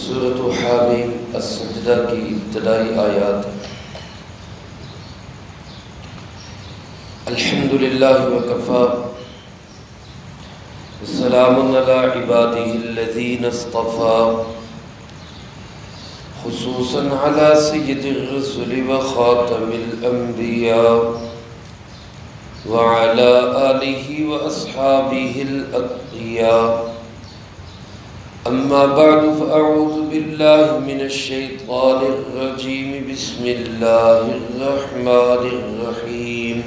سورۃ حامیم السجدہ کی ابتدائی آیات ہیں۔ الحمدللہ وکفی وسلام علی عبادہ الذین اصطفی خصوصاً علی سید الرسل وخاتم الانبیاء وعلی آلہ واصحابہ الاتقیاء اما بعد فاعوذ باللہ من الشیطان الرجیم بسم اللہ الرحمن الرحیم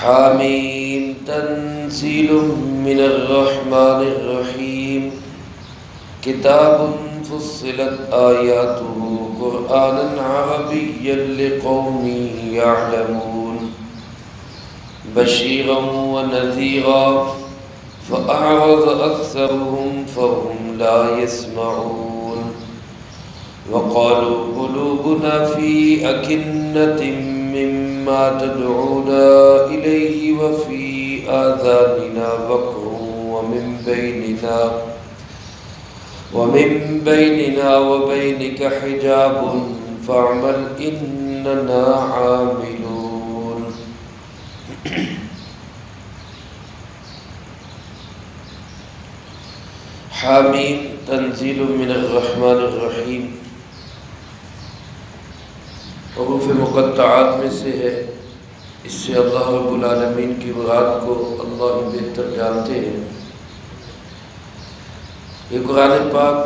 حامیم تنزیل من الرحمن الرحیم کتاب فصلت آیاتہ قرآنا عربیا لقوم یعلمون بشیرا ونذیرا فأعرض أكثرهم فهم لا يسمعون وقالوا قلوبنا في أكنة مما تدعونا إليه وفي آذاننا وقر ومن بيننا وبينك حجاب فاعمل إننا عاملون حامیم تنزیل من الرحمن الرحیم حروف مقطعات میں سے ہے۔ اس سے اللہ رب العالمین کی مراد کو اللہ بہتر جانتے ہیں۔ یہ قرآن پاک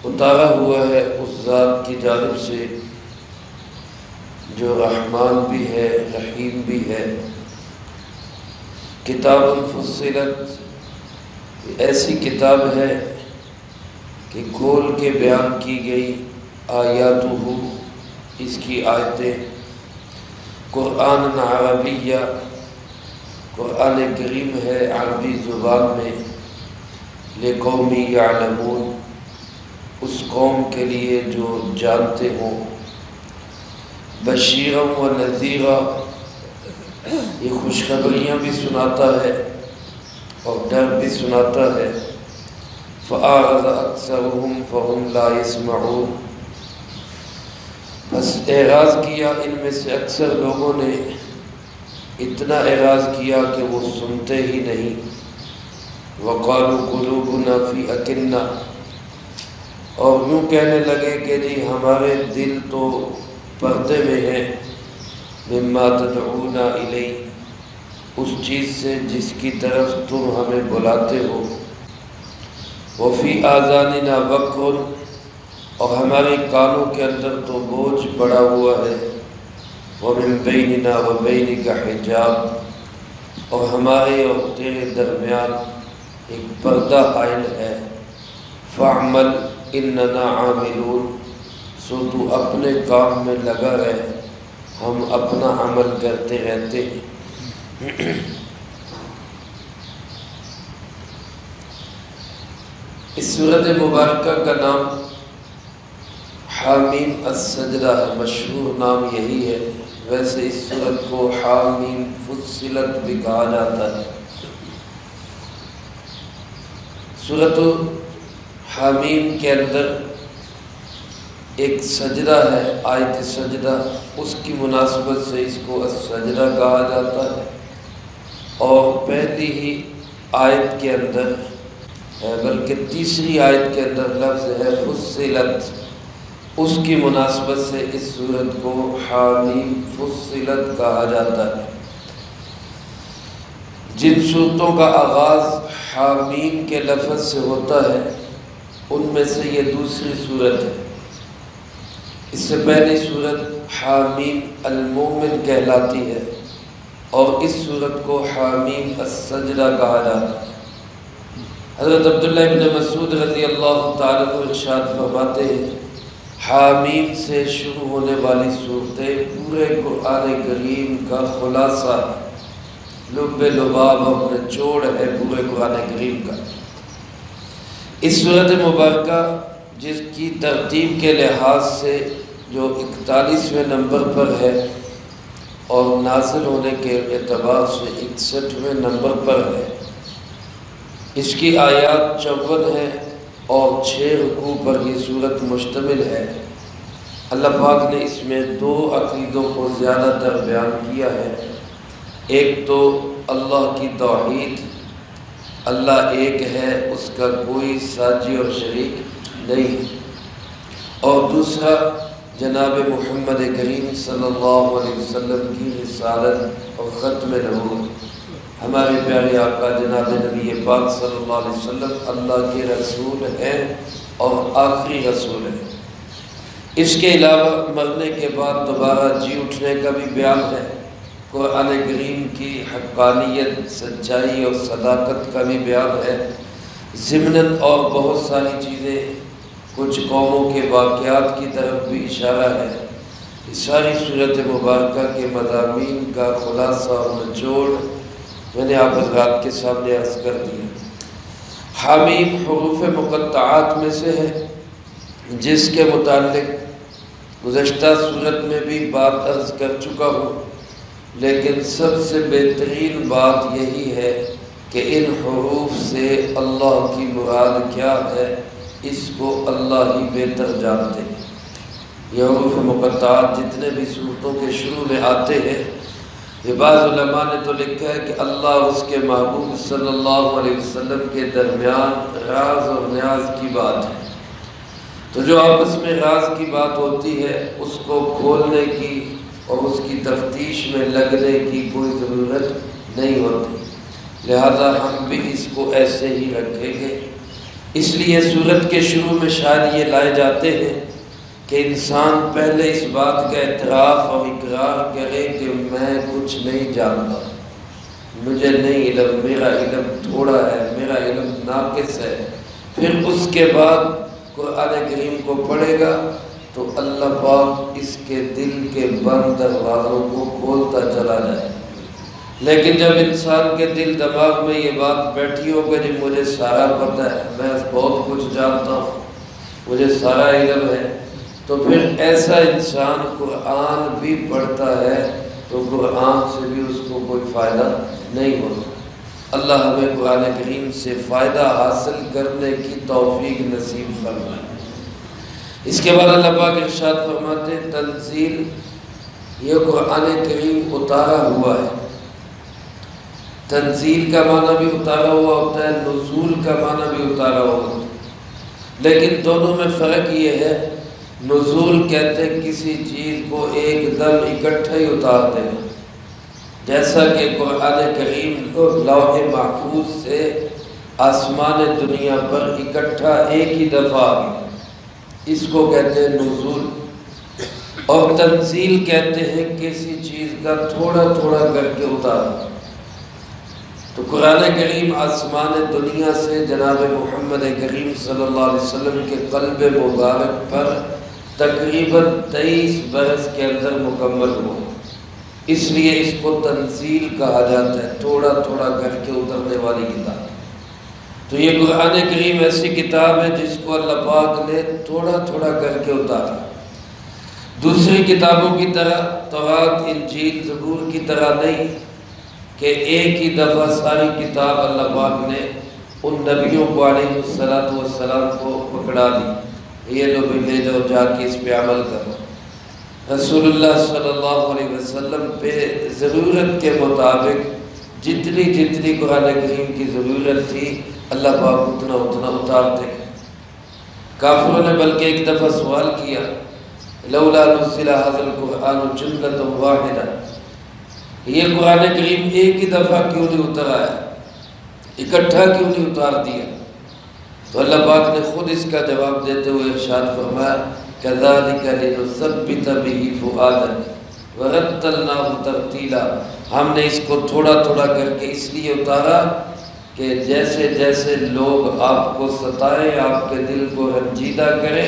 اتارا ہوا ہے اس ذات کی جانب سے جو رحمان بھی ہے رحیم بھی ہے۔ کتاب فصلت ایسی کتاب ہے کہ کھول کے بیان کی گئی آیاتہ، اس کی آیتیں، قرآن عربیہ، قرآن کریم ہے عربی زبان میں، لقوم یعلمون، اس قوم کے لیے جو جانتے ہوں، بشیرا و نذیرا، یہ خوشخبریاں بھی سناتا ہے اور ڈر بھی سناتا ہے۔ فَأَعْرَضَ أَكْثَرُهُمْ فَهُمْ لَا يَسْمَعُونَ، بس اعراض کیا ان میں سے اکثر لوگوں نے، اتنا اعراض کیا کہ وہ سنتے ہی نہیں۔ وَقَالُوا قُلُوبُنَا فِي أَكِنَّةٍ، اور یوں کہنے لگے کہ جی ہمارے دل تو پردے میں ہیں، مِمَّا تَدْعُونَا إِلَيْهِ، اس چیز سے جس کی طرف تم ہمیں بلاتے ہو۔ وَفِي آذَانِنَا وَقْرٌ، اور ہمارے کانوں کے اندر تو بوجھ پڑا ہوا ہے۔ وَمِن بَيْنِنَا وَبَيْنِكَ حِجَابٌ، اور ہمارے اور تیرے درمیان ایک پردہ حائل ہے۔ فَاعْمَلْ إِنَّنَا عَامِلُونَ، سو تو اپنے کام میں لگا رہے، ہم اپنا عمل کرتے رہتے ہیں۔ اس سورۃ مبارکہ کا نام حامیم السجدہ ہے، مشہور نام یہی ہے۔ ویسے اس سورت کو حامیم فصلت بھی کہا جاتا ہے۔ سورۃ حامیم کے اندر ایک سجدہ ہے، آیت سجدہ، اس کی مناسبت سے اس کو السجدہ کہا جاتا ہے۔ اور پہلی ہی آیت کے اندر بلکہ تیسری آیت کے اندر لفظ ہے فصلت، اس کی مناسبت سے اس سورت کو حامیم فصلت کہا جاتا ہے۔ جن سورتوں کا آغاز حامیم کے لفظ سے ہوتا ہے ان میں سے یہ دوسری سورت ہے۔ اس سے پہلی سورت حامیم المومن کہلاتی ہے اور اس سورت کو حامیم السجدہ کہا جاتا ہے۔ حضرت عبداللہ بن مسعود رضی اللہ تعالیٰ عنہ ارشاد فرماتے ہیں، حامیم سے شروع ہونے والی صورتیں پورے قرآن کریم کا خلاصہ، لب لباب اور نچوڑ ہے پورے قرآن کریم کا۔ اس سورت مبارکہ جس کی ترتیب کے لحاظ سے جو 41ویں نمبر پر ہے اور نازل ہونے کے اعتبار سے 61ویں نمبر پر ہے۔ اس کی آیات 54 ہیں اور 6 رکوع پر یہ صورت مشتمل ہے۔ اللہ پاک نے اس میں 2 عقیدوں کو زیادہ تر بیان کیا ہے۔ ایک تو اللہ کی توحید، اللہ ایک ہے، اس کا کوئی ساجی اور شریک نہیں، اور دوسرا جناب محمد کریم صلی اللہ علیہ وسلم کی رسالت اور ختم نبوت۔ ہمارے پیارے آقا جناب نبی پاک صلی اللہ علیہ وسلم اللہ کے رسول ہیں اور آخری رسول ہیں۔ اس کے علاوہ مرنے کے بعد دوبارہ جی اٹھنے کا بھی بیان ہے، قرآن کریم کی حقانیت، سچائی اور صداقت کا بھی بیان ہے، ضمناً اور بہت ساری چیزیں، کچھ قوموں کے واقعات کی طرف بھی اشارہ ہے۔ اس ساری صورت مبارکہ کے مضامین کا خلاصہ اور نچوڑ میں نے آپ حضرات کے سامنے عرض کر دیا۔ حامیم حروف مقطعات میں سے ہے، جس کے متعلق گزشتہ صورت میں بھی بات عرض کر چکا ہوں، لیکن سب سے بہترین بات یہی ہے کہ ان حروف سے اللہ کی مراد کیا ہے، اس کو اللہ ہی بہتر جانتے ہیں۔ یہ حروف مقطعات جتنے بھی صورتوں کے شروع میں آتے ہیں، یہ بعض علماء نے تو لکھا ہے کہ اللہ اس کے محبوب صلی اللہ علیہ وسلم کے درمیان راز اور نیاز کی بات ہے، تو جو آپس میں راز کی بات ہوتی ہے اس کو کھولنے کی اور اس کی تفتیش میں لگنے کی کوئی ضرورت نہیں ہوتی، لہذا ہم بھی اس کو ایسے ہی رکھیں گے۔ اس لیے سورت کے شروع میں شاید یہ لائے جاتے ہیں کہ انسان پہلے اس بات کا اعتراف اور اقرار کرے کہ میں کچھ نہیں جانتا، مجھے نہیں علم، میرا علم تھوڑا ہے، میرا علم ناقص ہے۔ پھر اس کے بعد قرآن کریم کو پڑھے گا تو اللہ پاک اس کے دل کے بند دروازوں کو کھولتا چلا جائے۔ لیکن جب انسان کے دل دماغ میں یہ بات بیٹھی ہو کہ جی مجھے سارا پتہ ہے، میں بہت کچھ جانتا ہوں، مجھے سارا علم ہے، تو پھر ایسا انسان قرآن بھی پڑھتا ہے تو قرآن سے بھی اس کو کوئی فائدہ نہیں ہوتا۔ اللہ ہمیں قرآن کریم سے فائدہ حاصل کرنے کی توفیق نصیب فرمائے۔ اس کے بعد اللہ پاک ارشاد فرماتے ہیں تنزیل، یہ قرآن کریم اتارا ہوا ہے۔ تنزیل کا معنی بھی اتارا ہوا ہوتا ہے، نزول کا معنی بھی اتارا ہوا ہوتا ہے، لیکن دونوں میں فرق یہ ہے، نزول کہتے ہیں کسی چیز کو ایک دم اکٹھا ہی اتار دینا، جیسا کہ قرآن کریم کو لوح محفوظ سے آسمان دنیا پر اکٹھا ایک ہی دفعہ آ گیا، اس کو کہتے ہیں نزول۔ اور تنزیل کہتے ہیں کسی چیز کا تھوڑا تھوڑا کر کے اتارنا۔ تو قرآن کریم آسمان دنیا سے جناب محمد کریم صلی اللہ علیہ وسلم کے قلب مبارک پر تقریباً 23 برس کے اندر مکمل ہوا، اس لیے اس کو تنزیل کہا جاتا ہے، تھوڑا تھوڑا کر کے اترنے والی کتاب۔ تو یہ قرآن کریم ایسی کتاب ہے جس کو اللہ پاک نے تھوڑا تھوڑا کر کے اتارا۔ دوسری کتابوں کی طرح تورات، انجیل، زبور کی طرح نہیں کہ ایک ہی دفعہ ساری کتاب اللہ پاک نے ان نبیوں کو علیہ السلام کو پکڑا دی، یہ لو بھی لے جاؤ، جا کے اس پہ عمل کرو۔ رسول اللہ صلی اللہ علیہ وسلم پہ ضرورت کے مطابق جتنی قرآن کریم کی ضرورت تھی اللہ پاک اتنا اتارتے گئے۔ کافروں نے بلکہ ایک دفعہ سوال کیا لولا نزل ھذا القرآن جملۃ واحدہ، یہ قرآن کریم ایک ہی دفعہ کیوں نہیں اترا ہے، اکٹھا کیوں نہیں اتار دیا؟ تو اللہ پاک نے خود اس کا جواب دیتے ہوئے ارشاد فرمایا کذالک لنثبت بہ فؤادک ورتلناہ ترتیلا، ہم نے اس کو تھوڑا تھوڑا کر کے اس لیے اتارا کہ جیسے جیسے لوگ آپ کو ستائیں، آپ کے دل کو رنجیدہ کریں،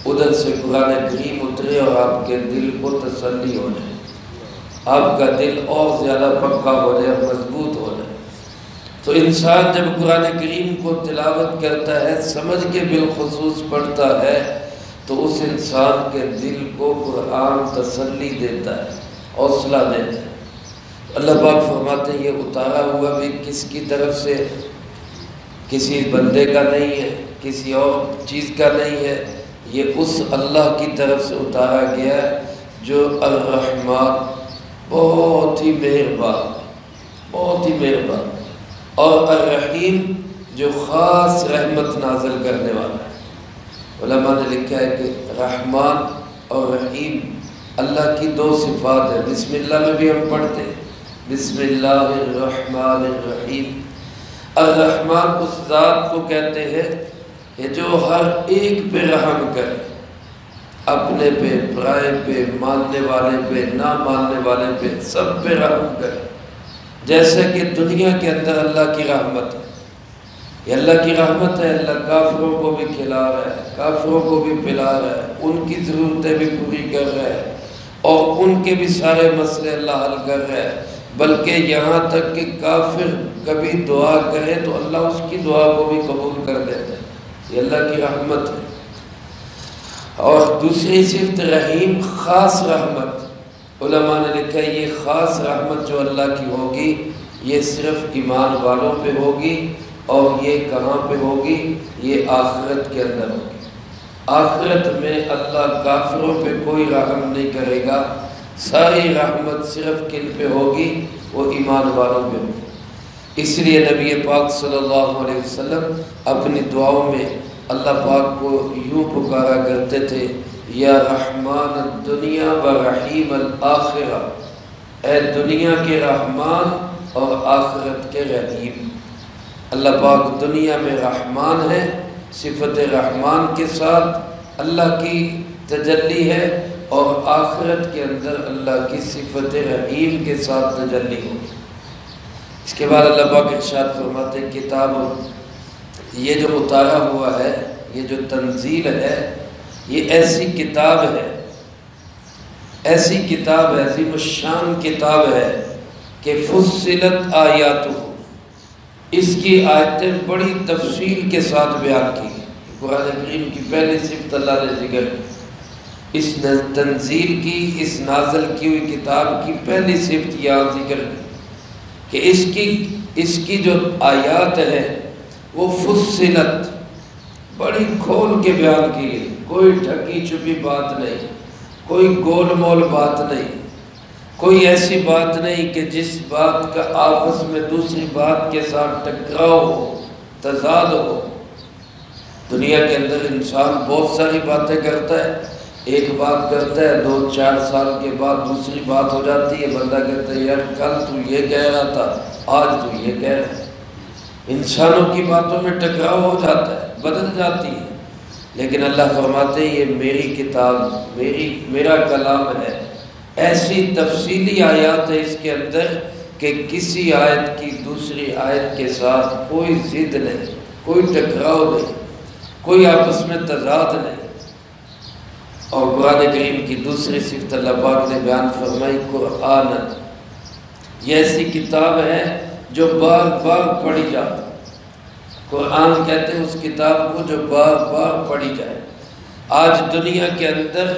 ادھر سے قرآن کریم اترے اور آپ کے دل کو تسلی ہو جائے، آپ کا دل اور زیادہ پکا ہو جائے، مضبوط ہو جائے۔ تو انسان جب قرآن کریم کو تلاوت کرتا ہے، سمجھ کے بالخصوص پڑھتا ہے، تو اس انسان کے دل کو قرآن تسلی دیتا ہے، حوصلہ دیتا ہے۔ اللہ پاک فرماتے ہیں یہ اتارا ہوا بھی کس کی طرف سے؟ کسی بندے کا نہیں ہے، کسی اور چیز کا نہیں ہے، یہ اس اللہ کی طرف سے اتارا گیا ہے جو الرحمن، بہت ہی مہربان، بہت ہی مہربان، اور الرحیم جو خاص رحمت نازل کرنے والا ہے۔ علماء نے لکھا ہے کہ رحمان اور رحیم اللہ کی دو صفات ہیں۔ بسم اللہ میں بھی ہم پڑھتے ہیں بسم اللہ الرحمن الرحیم۔ الرحمن اس ذات کو کہتے ہیں کہ جو ہر ایک پہ رحم کرے، اپنے پہ، پرائے پہ، ماننے والے پہ، نہ ماننے والے پہ، سب پہ رحم کرے۔ جیسے کہ دنیا کے اندر اللہ کی رحمت ہے، یہ اللہ کی رحمت ہے، اللہ کافروں کو بھی کھلا رہا ہے، کافروں کو بھی پلا رہا ہے، ان کی ضرورتیں بھی پوری کر رہا ہے، اور ان کے بھی سارے مسئلے اللہ حل کر رہا ہے، بلکہ یہاں تک کہ کافر کبھی دعا کرے تو اللہ اس کی دعا کو بھی قبول کر دیتا ہے، یہ اللہ کی رحمت ہے۔ اور دوسری صفت رحیم، خاص رحمت۔ علماء نے لکھا ہے یہ خاص رحمت جو اللہ کی ہوگی یہ صرف ایمان والوں پہ ہوگی، اور یہ کہاں پہ ہوگی؟ یہ آخرت کے اندر ہوگی۔ آخرت میں اللہ کافروں پہ کوئی رحم نہیں کرے گا، ساری رحمت صرف کن پہ ہوگی؟ وہ ایمان والوں پہ ہوگی۔ اس لیے نبی پاک صلی اللہ علیہ وسلم اپنی دعاؤں میں اللہ پاک کو یوں پکارا کرتے تھے، یا رحمان الدنیا و رحیم الآخرہ، اے دنیا کے رحمان اور آخرت کے رحیم۔ اللہ پاک دنیا میں رحمان ہے، صفت رحمان کے ساتھ اللہ کی تجلی ہے، اور آخرت کے اندر اللہ کی صفت رحیم کے ساتھ تجلی ہوگی۔ اس کے بعد اللہ پاک ارشاد فرماتے ہیں کتاب، یہ جو اتارا ہوا ہے، یہ جو تنزیل ہے، یہ ایسی کتاب ہے، ایسی کتاب ہے، عظیم الشان کتاب ہے کہ فصلت آیاتہ، اس کی آیتیں بڑی تفصیل کے ساتھ بیان کی گئی۔ قرآن کریم کی پہلی صفت اللہ نے ذکر کی، اس تنزیل کی، اس نازل کی ہوئی کتاب کی پہلی صفت یہاں ذکر کی کہ اس کی جو آیات ہے وہ فصلت، بڑی کھول کے بیان کی گئی، کوئی ڈھکی چھپی بات نہیں، کوئی گول مول بات نہیں، کوئی ایسی بات نہیں کہ جس بات کا آپس میں دوسری بات کے ساتھ ٹکراؤ ہو، تضاد ہو۔ دنیا کے اندر انسان بہت ساری باتیں کرتا ہے، ایک بات کرتا ہے، 2-4 سال کے بعد دوسری بات ہو جاتی ہے، بندہ کہتا ہے یار کل تو یہ کہہ رہا تھا، آج تو یہ کہہ رہا ہے۔ انسانوں کی باتوں میں ٹکراؤ ہو جاتا ہے، بدل جاتی ہے، لیکن اللہ فرماتے ہیں یہ میری کتاب، میرا کلام ہے، ایسی تفصیلی آیات ہے اس کے اندر کہ کسی آیت کی دوسری آیت کے ساتھ کوئی ضد نہیں، کوئی ٹکراؤ نہیں، کوئی آپس میں تضاد نہیں۔ اور قرآن کریم کی دوسری صفت اللہ پاک نے بیان فرمائی قرآن، یہ ایسی کتاب ہے جو بار بار پڑھی جاتی ہے۔ قرآن کہتے ہیں اس کتاب کو جو بار بار پڑھی جائے۔ آج دنیا کے اندر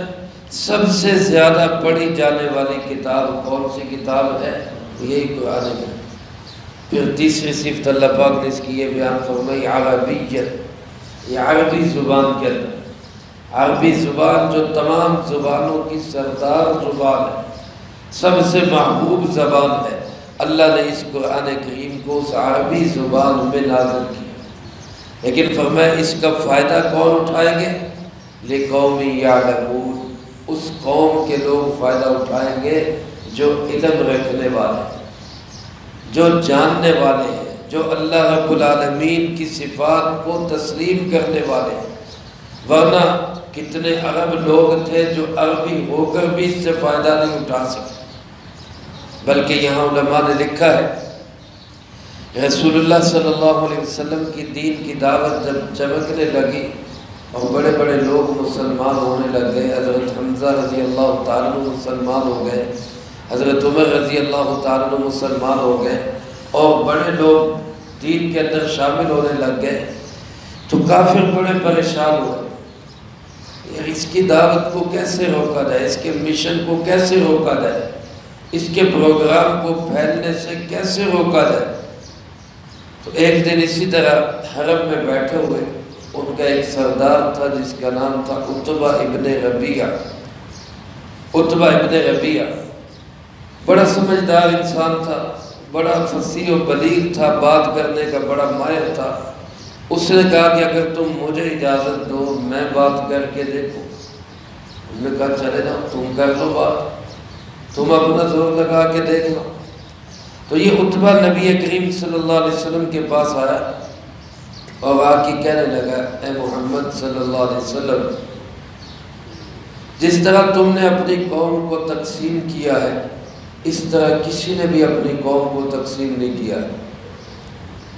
سب سے زیادہ پڑھی جانے والی کتاب کون سی کتاب ہے؟ یہی قرآن ہے۔ پھر تیسری صفت اللہ پاک نے اس کی یہ بیان فرمائی عربیت، یہ عربی زبان کے اندر، عربی زبان جو تمام زبانوں کی سردار زبان ہے، سب سے محبوب زبان ہے، اللہ نے اس قرآن کریم کو اس عربی زبان میں نازل کیا۔ لیکن فرمایا اس کا فائدہ کون اٹھائیں گے؟ لِقَوْمٍ يَعْلَمُونَ، اس قوم کے لوگ فائدہ اٹھائیں گے جو علم رکھنے والے ہیں، جو جاننے والے ہیں، جو اللہ رب العالمین کی صفات کو تسلیم کرنے والے ہیں۔ ورنہ کتنے عرب لوگ تھے جو عربی ہو کر بھی اس سے فائدہ نہیں اٹھا سکے۔ بلکہ یہاں علماء نے لکھا ہے رسول اللہ صلی اللہ علیہ وسلم کی دین کی دعوت جب چمکنے لگی اور بڑے بڑے لوگ مسلمان ہونے لگ گئے، حضرت حمزہ رضی اللہ تعالیٰ عنہ مسلمان ہو گئے، حضرت عمر رضی اللہ تعالیٰ عنہ مسلمان ہو گئے، اور بڑے لوگ دین کے اندر شامل ہونے لگ گئے، تو کافر بڑے پریشان ہوئے، یار اس کی دعوت کو کیسے روکا جائے، اس کے مشن کو کیسے روکا جائے، اس کے پروگرام کو پھیلنے سے کیسے روکا جائے۔ تو ایک دن اسی طرح حرم میں بیٹھے ہوئے ان کا ایک سردار تھا جس کا نام تھا عتبہ ابن ربیعہ۔ عتبہ ابن ربیعہ بڑا سمجھدار انسان تھا، بڑا فصیح و بلیغ تھا، بات کرنے کا بڑا ماہر تھا۔ اس نے کہا کہ اگر تم مجھے اجازت دو میں بات کر کے دیکھوں۔ انہوں نے کہا چلے جاؤ، تم کر لو بات، تم اپنا زور لگا کے دیکھ لو۔ تو یہ عتبہ نبی کریم صلی اللہ علیہ وسلم کے پاس آیا اور آ کے کہنے لگا اے محمد صلی اللہ علیہ وسلم، جس طرح تم نے اپنی قوم کو تقسیم کیا ہے اس طرح کسی نے بھی اپنی قوم کو تقسیم نہیں کیا ہے،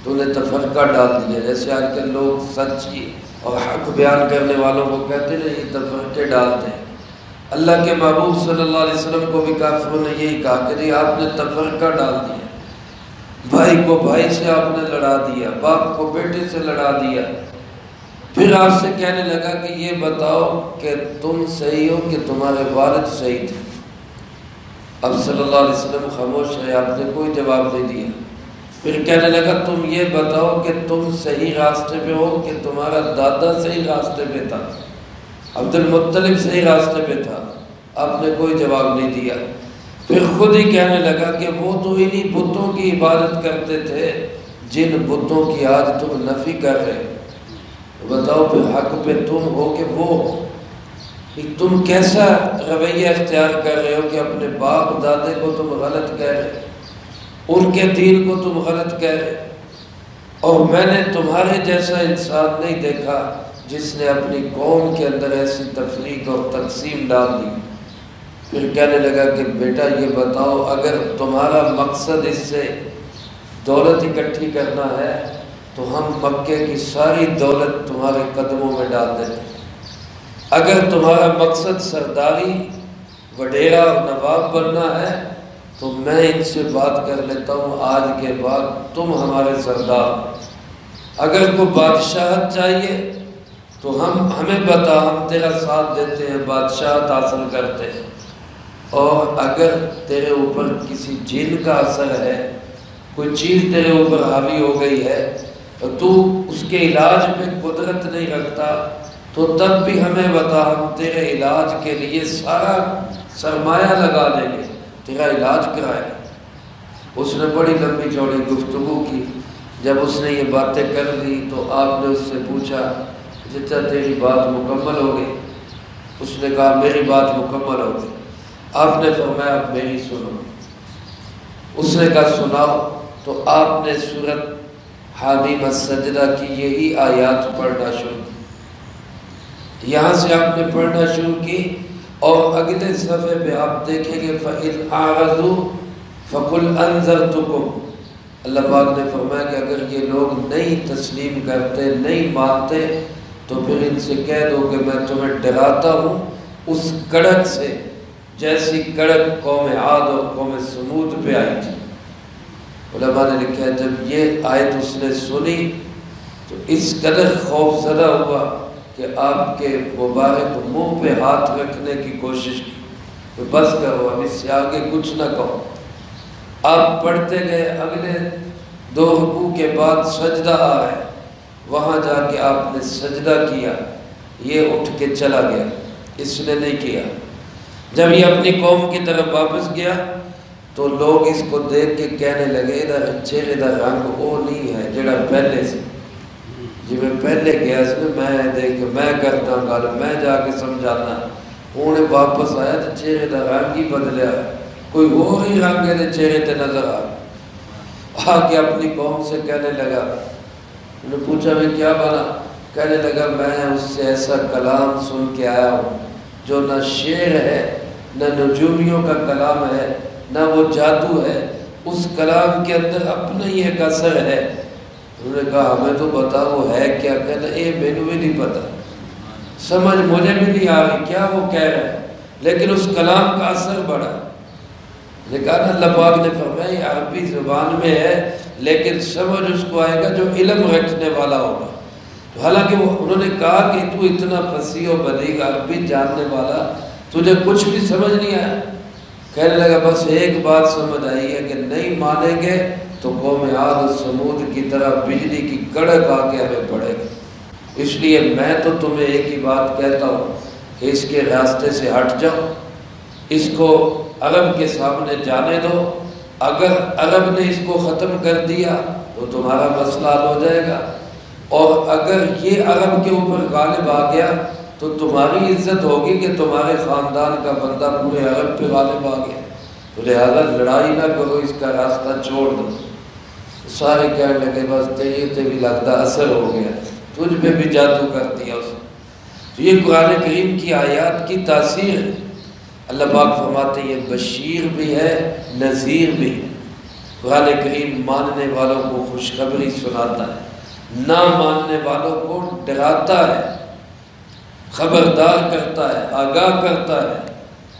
تو نے تفرقہ ڈال دیا۔ جیسے آج کل لوگ سچی اور حق بیان کرنے والوں کو کہتے ہیں یہ تفرقے ڈالتے ہیں، اللہ کے محبوب صلی اللہ علیہ وسلم کو بھی کافروں نے یہی کہا کہ آپ نے تفرقہ ڈال دیا، بھائی کو بھائی سے آپ نے لڑا دیا، باپ کو بیٹے سے لڑا دیا۔ پھر آپ سے کہنے لگا کہ یہ بتاؤ کہ تم صحیح ہو کہ تمہارے والد صحیح تھے؟ اب صلی اللہ علیہ وسلم خاموش رہے، آپ نے کوئی جواب نہیں دیا۔ پھر کہنے لگا تم یہ بتاؤ کہ تم صحیح راستے پہ ہو کہ تمہارا دادا صحیح راستے پہ تھا، عبد المطلب صحیح راستے پہ تھا؟ آپ نے کوئی جواب نہیں دیا۔ پھر خود ہی کہنے لگا کہ وہ تو انہی بتوں کی عبادت کرتے تھے جن بتوں کی آج تم نفی کر رہے ہو، بتاؤ پھر حق پہ تم ہو کہ وہ ہو؟ تم کیسا رویہ اختیار کر رہے ہو کہ اپنے باپ دادے کو تم غلط کہہ رہے، ان کے دین کو تم غلط کہہ رہے، اور میں نے تمہارے جیسا انسان نہیں دیکھا جس نے اپنی قوم کے اندر ایسی تفریق اور تقسیم ڈال دی۔ پھر کہنے لگا کہ بیٹا یہ بتاؤ اگر تمہارا مقصد اس سے دولت اکٹھی کرنا ہے تو ہم مکے کی ساری دولت تمہارے قدموں میں ڈال دیتے، اگر تمہارا مقصد سرداری وڈیرا اور نواب بننا ہے تو میں ان سے بات کر لیتا ہوں، آج کے بعد تم ہمارے سردار، اگر کوئی بادشاہت چاہیے تو ہمیں بتا، ہم تیرا ساتھ دیتے ہیں، بادشاہت حاصل کرتے ہیں، اور اگر تیرے اوپر کسی جن کا اثر ہے، کوئی چیز تیرے اوپر حاوی ہو گئی ہے اور تو اس کے علاج پہ قدرت نہیں رکھتا تو تب بھی ہمیں بتا، ہم تیرے علاج کے لیے سارا سرمایہ لگا دیں گے، تیرا علاج کرائیں گے۔ اس نے بڑی لمبی چوڑی گفتگو کی۔ جب اس نے یہ باتیں کر دی تو آپ نے اس سے پوچھا چچا تیری بات مکمل ہو گئی؟ اس نے کہا میری بات مکمل ہو گئی۔ آپ نے فرمایا اب میری سنو۔ اس نے کہا سناؤ۔ تو آپ نے سورۃ حامیم السجدہ کی یہی آیات پڑھنا شروع کی، یہاں سے آپ نے پڑھنا شروع کی، اور اگلے صفحے پہ آپ دیکھیں گے فَإِنْ أَعْرَضُوا فَقُلْ أَنذَرْتُكُمْ۔ اللہ پاک نے فرمایا کہ اگر یہ لوگ نہیں تسلیم کرتے، نہیں مانتے، تو پھر ان سے کہہ دو کہ میں تمہیں ڈراتا ہوں اس کڑک سے جیسی کڑک قوم عاد اور قوم سمود پہ آئی تھی۔ علماء نے لکھا ہے جب یہ آیت اس نے سنی تو اس قدر خوف زدہ ہوا کہ آپ کے مبارک منہ پہ ہاتھ رکھنے کی کوشش کی کہ بس کرو، اب اس سے آگے کچھ نہ کہو۔ آپ پڑھتے گئے، اگلے 2 رکوع کے بعد سجدہ آ رہا ہے، وہاں جا کے آپ نے سجدہ کیا، یہ اٹھ کے چلا گیا، اس نے نہیں کیا۔ جب یہ اپنی قوم کی طرف واپس گیا تو لوگ اس کو دیکھ کے کہنے لگے ادھر چہرے دا رنگ وہ نہیں ہے جڑا پہلے سے، جی میں پہلے گیا اس میں دیکھ میں کرتا گل، میں جا کے سمجھانا، انہیں واپس آیا تو چہرے دا رنگ ہی بدلیا، کوئی اور ہی رنگ ہے چہرے تے نظر آ کے اپنی قوم سے کہنے لگا۔ انہوں نے پوچھا بھی کیا بنا؟ کہنے لگا میں اس سے ایسا کلام سن کے آیا ہوں جو نہ شعر ہے نہ نجومیوں کا کلام ہے نہ وہ جادو ہے، اس کلام کے اندر اپنا ہی ایک اثر ہے۔ انہوں نے کہا ہمیں تو بتا وہ ہے کیا؟ کہنا اے مینوں بھی نہیں پتا، سمجھ مجھے بھی نہیں آ رہی کیا وہ کہہ رہے ہیں، لیکن اس کلام کا اثر بڑا۔ کہا نا اللہ پاک نے فرمایا یہ عربی زبان میں ہے لیکن سمجھ اس کو آئے گا جو علم رکھنے والا ہوگا۔ تو حالانکہ انہوں نے کہا کہ تو اتنا فصیح و بلیغ عربی جاننے والا، تجھے کچھ بھی سمجھ نہیں آیا؟ کہنے لگا بس ایک بات سمجھ آئی ہے کہ نہیں مانیں گے تو قوم عاد و سمود کی طرح بجلی کی کڑک آ کے ہمیں پڑے گی۔ اس لیے میں تو تمہیں ایک ہی بات کہتا ہوں کہ اس کے راستے سے ہٹ جاؤ، اس کو عرب کے سامنے جانے دو۔ اگر عرب نے اس کو ختم کر دیا تو تمہارا مسئلہ حل ہو جائے گا، اور اگر یہ عرب کے اوپر غالب آ گیا تو تمہاری عزت ہوگی کہ تمہارے خاندان کا بندہ پورے عرب پہ غالب آ گیا، تو لہذا لڑائی نہ کرو، اس کا راستہ چھوڑ دو۔ سارے کہنے لگے بس تیری تے بھی لگتا اثر ہو گیا، تجھ پہ بھی جادو کر دیا اس نے۔ تو یہ قرآن کریم کی آیات کی تاثیر ہے۔ اللہ پاک فرماتے ہیں یہ بشیر بھی ہے، نذیر بھی ہے۔ قرآن کریم ماننے والوں کو خوشخبری سناتا ہے، نہ ماننے والوں کو ڈراتا ہے، خبردار کرتا ہے، آگاہ کرتا ہے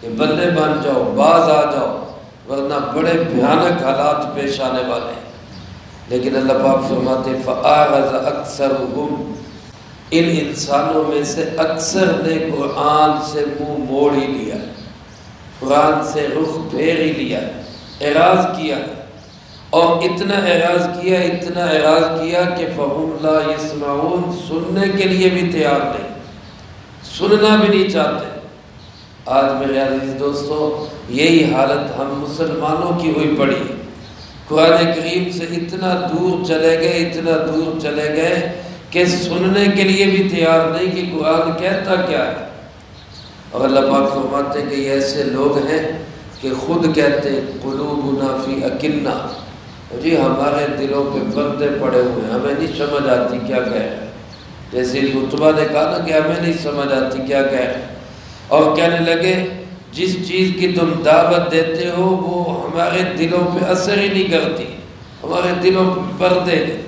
کہ بندے بن جاؤ، باز آ جاؤ، ورنہ بڑے بھیانک حالات پیش آنے والے ہیں۔ لیکن اللہ پاک فرماتے ہیں فَأَعْرَضَ أَكْثَرُهُمْ، ان انسانوں میں سے اکثر نے قرآن سے منہ موڑ ہی لیا ہے، قرآن سے رخ پھیر ہی لیا ہے، اعراض کیا ہے، اور اتنا اعراض کیا کہ فَهُمْ لَا يَسْمَعُونَ، سننے کے لیے بھی تیار نہیں، سننا بھی نہیں چاہتے۔ آج میرے عزیز دوستو یہی حالت ہم مسلمانوں کی ہوئی پڑی ہے، قرآن کریم سے اتنا دور چلے گئے کہ سننے کے لیے بھی تیار نہیں کہ قرآن کہتا کیا ہے۔ اور اللہ پاک فرماتے ہیں کہ یہ ایسے لوگ ہیں کہ خود کہتے ہیں قلوبنا فی اکنہ، جی ہمارے دلوں پہ پردے پڑے ہوئے ہیں، ہمیں نہیں سمجھ آتی کیا کہہ رہے ہیں۔ جیسے رتبہ نے کہا نا کہ ہمیں نہیں سمجھ آتی کیا کہہ رہے ہیں، اور کہنے لگے جس چیز کی تم دعوت دیتے ہو وہ ہمارے دلوں پہ اثر ہی نہیں کرتی، ہمارے دلوں پہ پردے ہیں،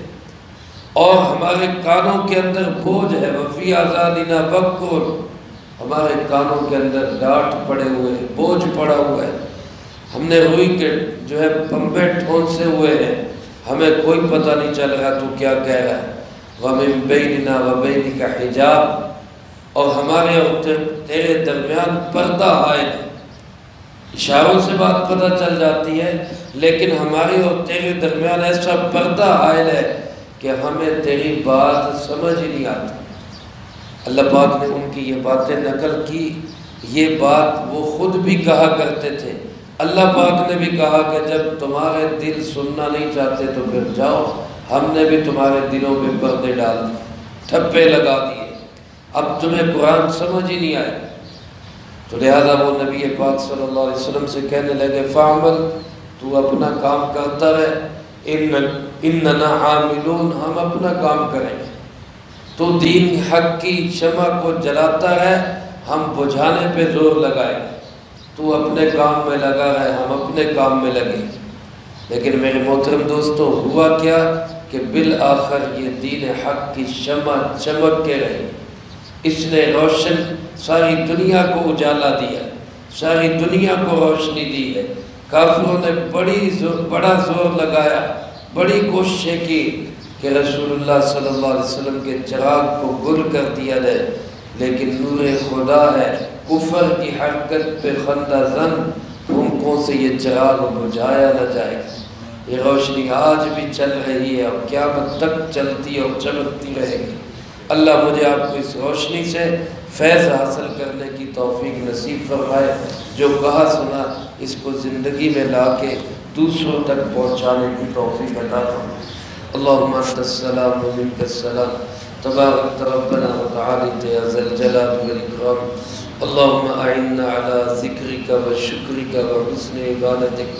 اور ہمارے کانوں کے اندر بوجھ ہے، وفی آذاننا وقر، ہمارے کانوں کے اندر ڈانٹ پڑے ہوئے ہیں، بوجھ پڑا ہوا ہے، ہم نے روئی کے جو ہے پمبے ٹھونسے ہوئے ہیں، ہمیں کوئی پتہ نہیں چل رہا تو کیا کہہ رہا ہے۔ وَمِن بَيْنِنَا وَبَيْنِكَ حِجَابٌ، اور ہمارے اور تیرے درمیان پردہ حائل ہے۔ اشاروں سے بات پتہ چل جاتی ہے، لیکن ہمارے اور تیرے درمیان ایسا پردہ حائل ہے کہ ہمیں تیری بات سمجھ ہی نہیں آتی۔ اللہ پاک نے ان کی یہ باتیں نقل کی، یہ بات وہ خود بھی کہا کرتے تھے۔ اللہ پاک نے بھی کہا کہ جب تمہارے دل سننا نہیں چاہتے تو پھر جاؤ، ہم نے بھی تمہارے دلوں پہ پردے ڈال دیے، ٹھپے لگا دیے، اب تمہیں قرآن سمجھ ہی نہیں آئے۔ تو لہذا وہ نبی پاک صلی اللہ علیہ وسلم سے کہنے لگے فَعْمَلْ، تو اپنا کام کرتا رہے، اِنَّنَا عَامِلُونَ، ہم اپنا کام کریں گے، تو دین حق کی شمع کو جلاتا رہے، ہم بجھانے پہ زور لگائیں گے، تو اپنے کام میں لگا رہے، ہم اپنے کام میں لگیں۔ لیکن میرے محترم دوستو ہوا کیا کہ بالآخر یہ دین حق کی شمع چمک کے رہی، اس نے روشن ساری دنیا کو اجالا دیا، ساری دنیا کو روشنی دی ہے۔ کافروں نے بڑا زور لگایا، بڑی کوششیں کی کہ رسول اللہ صلی اللہ علیہ وسلم کے چراغ کو گل کر دیا جائے، لیکن نور خدا ہے، کفر کی حرکت پہ خندہ زن، پھونکوں سے یہ چراغ بجھایا نہ جائے۔ یہ روشنی آج بھی چل رہی ہے اور قیامت تک چلتی اور چمکتی رہے گی۔ اللہ مجھے آپ کو اس روشنی سے فیض حاصل کرنے کی توفیق نصیب فرمائے، جو کہا سنا اس کو زندگی میں لا کے دوسروں تک پہنچانے کی توفیق عطا فرمائے۔ اللہم انت السلام و منک السلام، تبارک ربنا و تعالیت یا ذا الجلال والاکرام۔ اللہم اعنا علی ذکرک و شکرک و حسن عبادتک،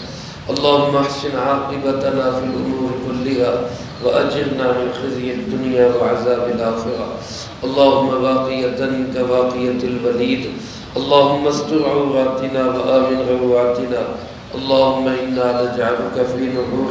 اللهم احسن عاقبتنا في الأمور كلها وأجرنا من خزي الدنيا وعذاب الآخرة، اللهم باقية كباقية الوليد، اللهم استر عوراتنا وآمن روعاتنا، اللهم إنا نجعلك في نحور